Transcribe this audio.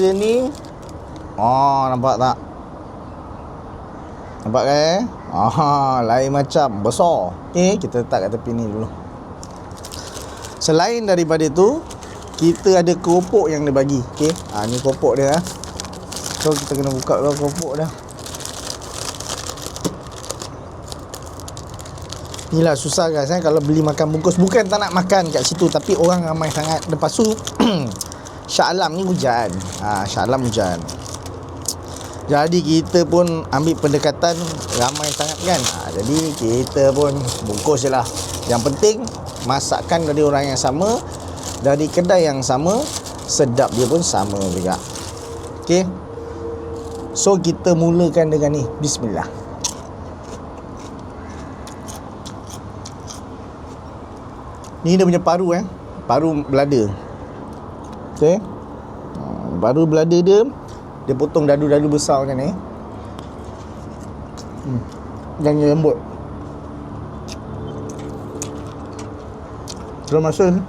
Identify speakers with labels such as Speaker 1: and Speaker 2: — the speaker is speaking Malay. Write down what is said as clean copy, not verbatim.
Speaker 1: Dia ni, nampak tak? Nampak kan? Lain macam, besar. Okay, kita letak kat tepi ni dulu. Selain daripada tu, kita ada keropok yang dia bagi. Okay, ni keropok dia. So kita kena buka dulu keropok dia. Inilah susah guys kalau beli makan bungkus. Bukan tak nak makan kat situ, tapi orang ramai sangat. Lepas tu Shah Alam ni hujan. Shah Alam hujan. Jadi kita pun ambil pendekatan ramai sangat kan. Jadi kita pun bungkus je lah. Yang penting masakan dari orang yang sama, dari kedai yang sama, sedap dia pun sama juga. Okay, so kita mulakan dengan ni. Bismillah. Ni dia punya paru paru belada. Okay, paru belada dia potong dadu-dadu besar macam ni. Dan dia lembut. Terus masuk